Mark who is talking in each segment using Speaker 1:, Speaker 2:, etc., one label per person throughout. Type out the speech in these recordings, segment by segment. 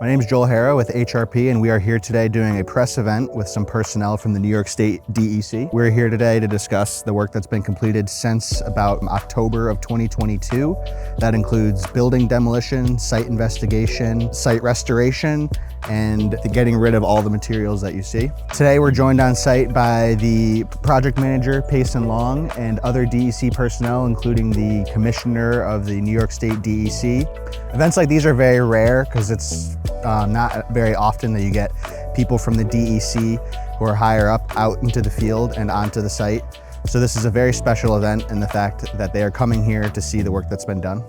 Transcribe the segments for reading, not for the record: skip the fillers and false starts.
Speaker 1: My name is Joel Harrow with HRP, and we are here today doing a press event with some personnel from the New York State DEC. We're here today to discuss the work that's been completed since about October of 2022. That includes building demolition, site investigation, site restoration, and getting rid of all the materials that you see. Today we're joined on site by the project manager, Payson Long, and other DEC personnel, including the Commissioner of the New York State DEC. Events like these are very rare because it's not very often that you get people from the DEC who are higher up out into the field and onto the site. So this is a very special event in the fact that they are coming here to see the work that's been done.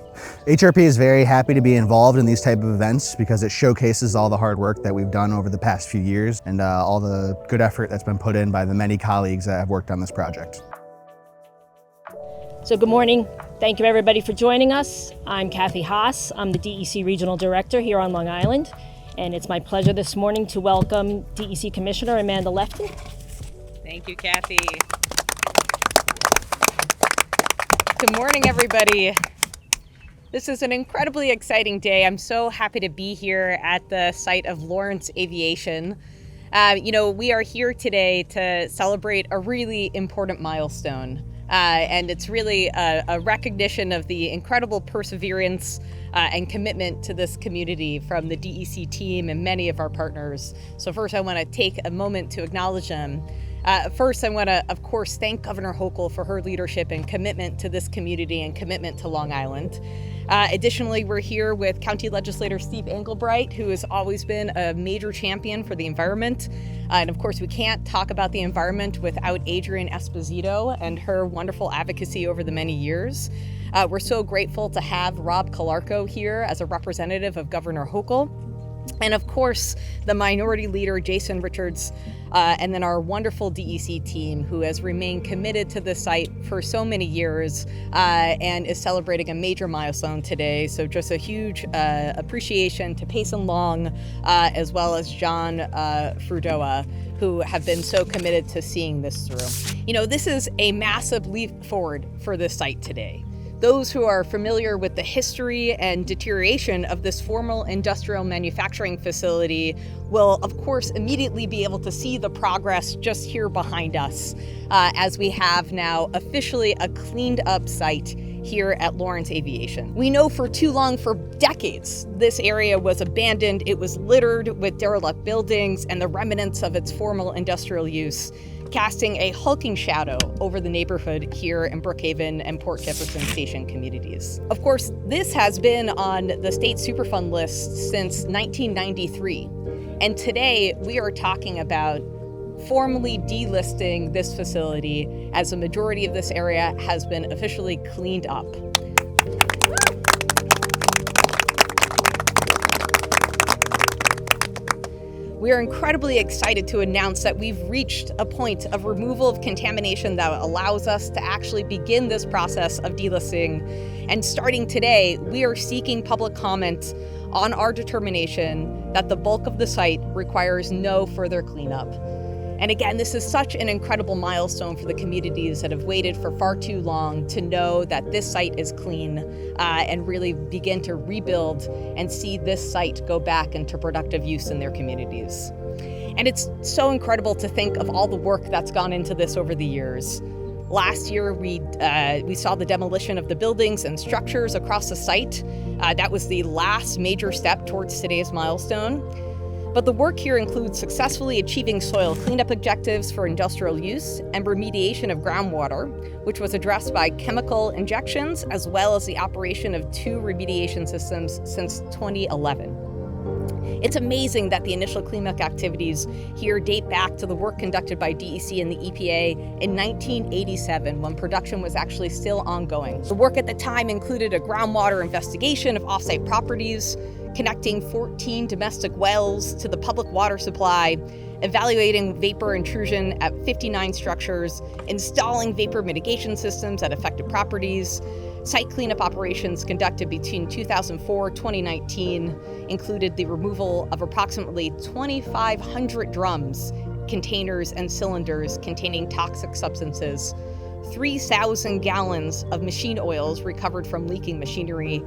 Speaker 1: HRP is very happy to be involved in these type of events because it showcases all the hard work that we've done over the past few years and all the good effort that's been put in by the many colleagues that have worked on this project.
Speaker 2: So good morning. Thank you everybody for joining us. I'm Kathy Haas. I'm the DEC Regional Director here on Long Island. And it's my pleasure this morning to welcome DEC Commissioner Amanda Lefton.
Speaker 3: Thank you, Kathy. Good morning, everybody. This is an incredibly exciting day. I'm so happy to be here at the site of Lawrence Aviation. We are here today to celebrate a really important milestone. And it's really a recognition of the incredible perseverance and commitment to this community from the DEC team and many of our partners. So first, I want to take a moment to acknowledge them. First, I want to, of course, thank Governor Hochul for her leadership and commitment to this community and commitment to Long Island. Additionally, we're here with County Legislator Steve Engelbright, who has always been a major champion for the environment. And of course, we can't talk about the environment without Adrienne Esposito and her wonderful advocacy over the many years. We're so grateful to have Rob Calarco here as a representative of Governor Hochul. And of course, the Minority Leader, Jason Richards, and then our wonderful DEC team who has remained committed to this site for so many years and is celebrating a major milestone today. So just a huge appreciation to Payson Long as well as John Frudoa, who have been so committed to seeing this through. You know, this is a massive leap forward for this site today. Those who are familiar with the history and deterioration of this formal industrial manufacturing facility will, of course, immediately be able to see the progress just here behind us as we have now officially a cleaned up site here at Lawrence Aviation. We know for too long, for decades, this area was abandoned. It was littered with derelict buildings and the remnants of its formal industrial use, casting a hulking shadow over the neighborhood here in Brookhaven and Port Jefferson Station communities. Of course, this has been on the state Superfund list since 1993. And today we are talking about formally delisting this facility as a majority of this area has been officially cleaned up. We are incredibly excited to announce that we've reached a point of removal of contamination that allows us to actually begin this process of delisting. And starting today, we are seeking public comment on our determination that the bulk of the site requires no further cleanup. And again, this is such an incredible milestone for the communities that have waited for far too long to know that this site is clean and really begin to rebuild and see this site go back into productive use in their communities. And it's so incredible to think of all the work that's gone into this over the years. Last year, we saw the demolition of the buildings and structures across the site. That was the last major step towards today's milestone. But the work here includes successfully achieving soil cleanup objectives for industrial use and remediation of groundwater, which was addressed by chemical injections, as well as the operation of 2 remediation systems since 2011. It's amazing that the initial cleanup activities here date back to the work conducted by DEC and the EPA in 1987, when production was actually still ongoing. The work at the time included a groundwater investigation of off-site properties, connecting 14 domestic wells to the public water supply, evaluating vapor intrusion at 59 structures, installing vapor mitigation systems at affected properties. Site cleanup operations conducted between 2004 and 2019 included the removal of approximately 2,500 drums, containers, and cylinders containing toxic substances, 3,000 gallons of machine oils recovered from leaking machinery,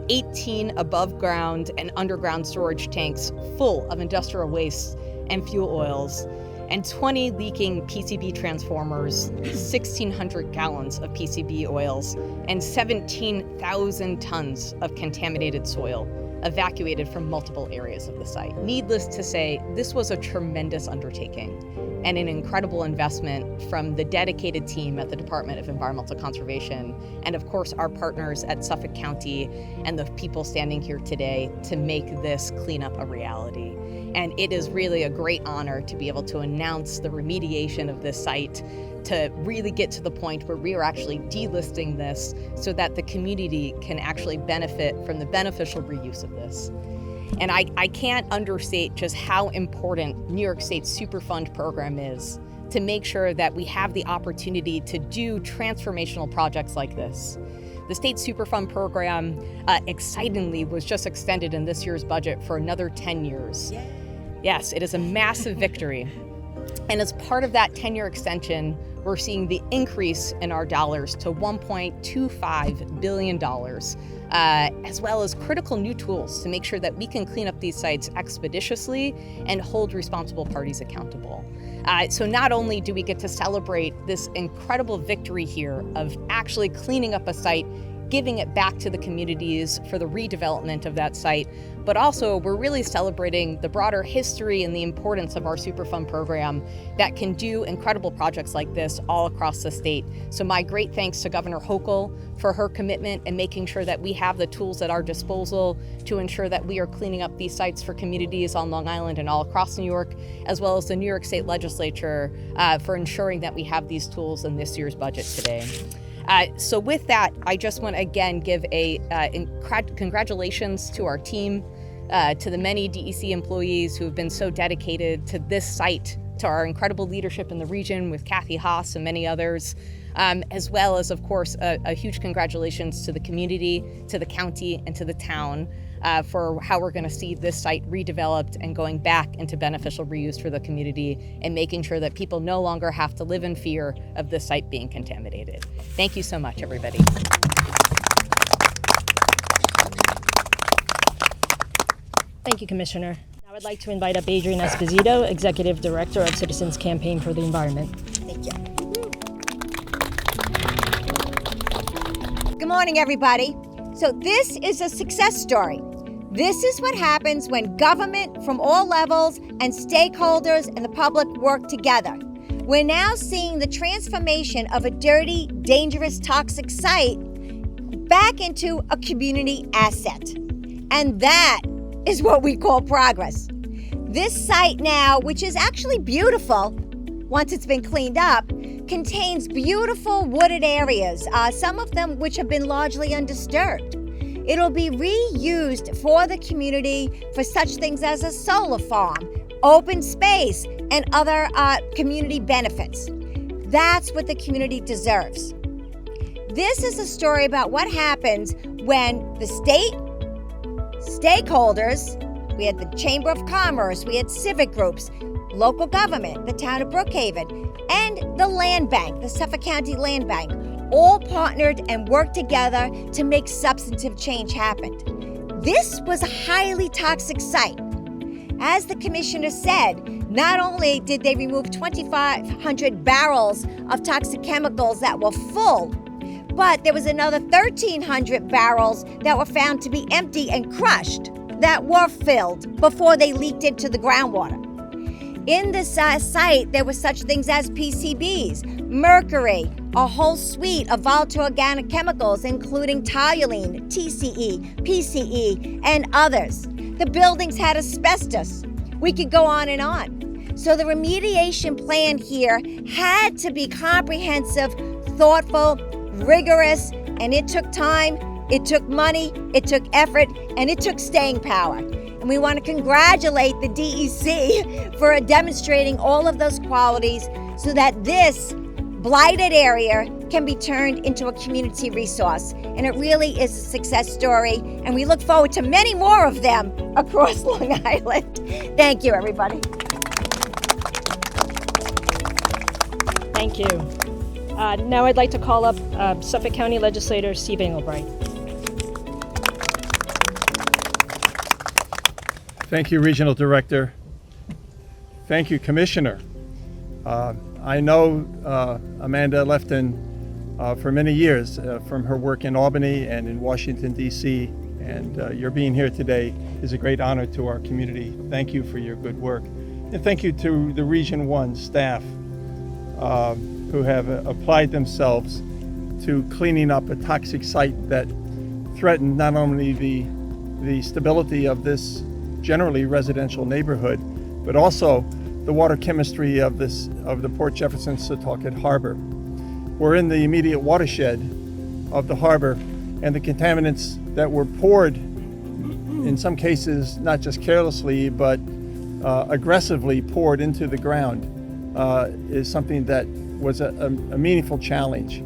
Speaker 3: 18 above ground and underground storage tanks full of industrial waste and fuel oils, and 20 leaking PCB transformers, 1,600 gallons of PCB oils, and 17,000 tons of contaminated soil evacuated from multiple areas of the site. Needless to say, this was a tremendous undertaking and an incredible investment from the dedicated team at the Department of Environmental Conservation, and of course our partners at Suffolk County and the people standing here today to make this cleanup a reality. And it is really a great honor to be able to announce the remediation of this site, to really get to the point where we are actually delisting this so that the community can actually benefit from the beneficial reuse of this. And I can't understate just how important New York State's Superfund program is to make sure that we have the opportunity to do transformational projects like this. The state Superfund program, excitingly, was just extended in this year's budget for another 10 years. Yes, it is a massive victory. And as part of that 10-year extension, we're seeing the increase in our dollars to $1.25 billion, as well as critical new tools to make sure that we can clean up these sites expeditiously and hold responsible parties accountable. So not only do we get to celebrate this incredible victory here of actually cleaning up a site, giving it back to the communities for the redevelopment of that site, but also we're really celebrating the broader history and the importance of our Superfund program that can do incredible projects like this all across the state. So my great thanks to Governor Hochul for her commitment and making sure that we have the tools at our disposal to ensure that we are cleaning up these sites for communities on Long Island and all across New York, as well as the New York State Legislature for ensuring that we have these tools in this year's budget today. So with that, I just want to again give a congratulations to our team, to the many DEC employees who have been so dedicated to this site, to our incredible leadership in the region with Kathy Haas and many others, as well as, of course, a huge congratulations to the community, to the county, and to the town for how we're going to see this site redeveloped and going back into beneficial reuse for the community and making sure that people no longer have to live in fear of this site being contaminated. Thank you so much, everybody.
Speaker 2: Thank you, Commissioner. Now I'd like to invite up Adrian Esposito, Executive Director of Citizens Campaign for the Environment.
Speaker 4: Thank you. Good morning, everybody. So this is a success story. This is what happens when government from all levels and stakeholders and the public work together. We're now seeing the transformation of a dirty, dangerous, toxic site back into a community asset. And that is what we call progress. This site now, which is actually beautiful once it's been cleaned up, contains beautiful wooded areas, some of them which have been largely undisturbed. It'll be reused for the community for such things as a solar farm, open space, and other community benefits. That's what the community deserves. This is a story about what happens when the state, stakeholders, we had the Chamber of Commerce, we had civic groups, local government, the town of Brookhaven, and the land bank, the Suffolk County Land Bank, all partnered and worked together to make substantive change happen. This was a highly toxic site. As the commissioner said, not only did they remove 2,500 barrels of toxic chemicals that were full, but there was another 1,300 barrels that were found to be empty and crushed that were filled before they leaked into the groundwater. In this site, there were such things as PCBs, mercury, a whole suite of volatile organic chemicals, including toluene, TCE, PCE, and others. The buildings had asbestos. We could go on and on. So the remediation plan here had to be comprehensive, thoughtful, rigorous, and it took time, it took money, it took effort, and it took staying power. And we want to congratulate the DEC for demonstrating all of those qualities so that this blighted area can be turned into a community resource. And it really is a success story. And we look forward to many more of them across Long Island. Thank you, everybody.
Speaker 2: Thank you. Now I'd like to call up Suffolk County Legislator Steve Engelbright.
Speaker 5: Thank you, Regional Director. Thank you, Commissioner. I know Amanda Lefton for many years from her work in Albany and in Washington, D.C., and your being here today is a great honor to our community. Thank you for your good work. And thank you to the Region 1 staff who have applied themselves to cleaning up a toxic site that threatened not only the stability of this generally residential neighborhood, but also the water chemistry of the Port Jefferson-Setauket Harbor. We're in the immediate watershed of the harbor, and the contaminants that were poured, in some cases not just carelessly, but aggressively poured into the ground, is something that was a meaningful challenge,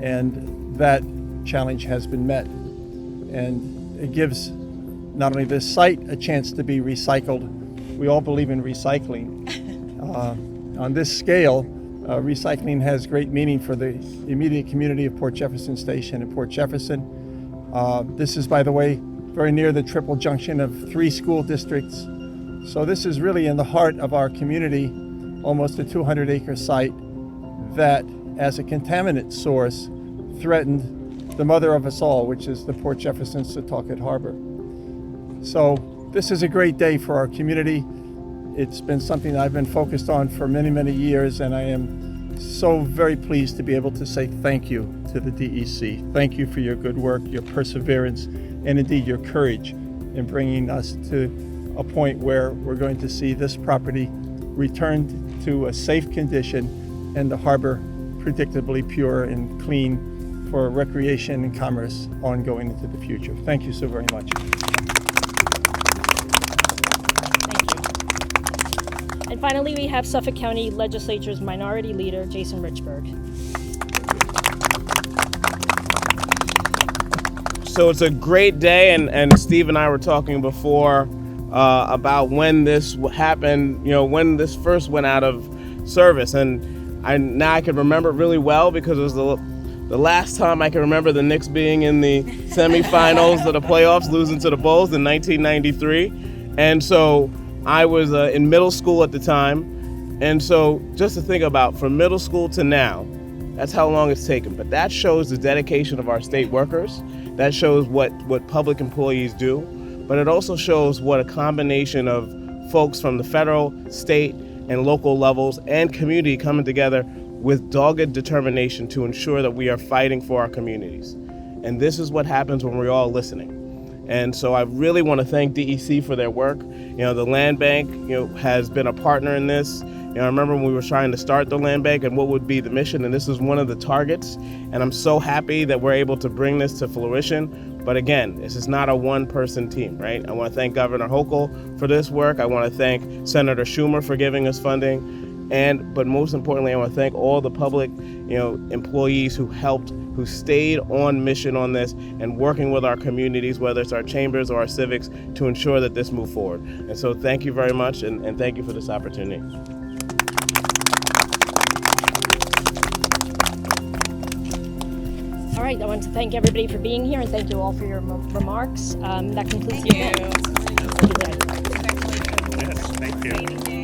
Speaker 5: and that challenge has been met. And it gives not only this site a chance to be recycled. We all believe in recycling. On this scale, recycling has great meaning for the immediate community of Port Jefferson Station and Port Jefferson. This is, by the way, very near the triple junction of 3 school districts. So this is really in the heart of our community, almost a 200-acre site that, as a contaminant source, threatened the mother of us all, which is the Port Jefferson-Setauket Harbor. So this is a great day for our community. It's been something I've been focused on for many, many years, and I am so very pleased to be able to say thank you to the DEC. Thank you for your good work, your perseverance, and indeed your courage in bringing us to a point where we're going to see this property returned to a safe condition and the harbor predictably pure and clean for recreation and commerce ongoing into the future. Thank you so very much.
Speaker 2: And finally, we have Suffolk County Legislature's Minority Leader, Jason Richburg.
Speaker 6: So it's a great day, and Steve and I were talking before about when this happened, when this first went out of service. And now I can remember it really well because it was the last time I can remember the Knicks being in the semifinals of the playoffs, losing to the Bulls in 1993. And so I was in middle school at the time, and so just to think about from middle school to now, that's how long it's taken. But that shows the dedication of our state workers. That shows what public employees do, but it also shows what a combination of folks from the federal, state, and local levels and community coming together with dogged determination to ensure that we are fighting for our communities. And this is what happens when we're all listening. And so I really want to thank DEC for their work. The land bank, has been a partner in this. I remember when we were trying to start the land bank and what would be the mission, and this is one of the targets. And I'm so happy that we're able to bring this to fruition. But again, this is not a one-person team, right? I want to thank Governor Hochul for this work. I want to thank Senator Schumer for giving us funding. But most importantly, I want to thank all the public, employees who helped, who stayed on mission on this and working with our communities, whether it's our chambers or our civics, to ensure that this move forward. And so thank you very much, and thank you for this opportunity.
Speaker 2: All right, I want to thank everybody for being here, and thank you all for your remarks. That concludes the event.
Speaker 3: Thank you.
Speaker 6: Yes, thank you.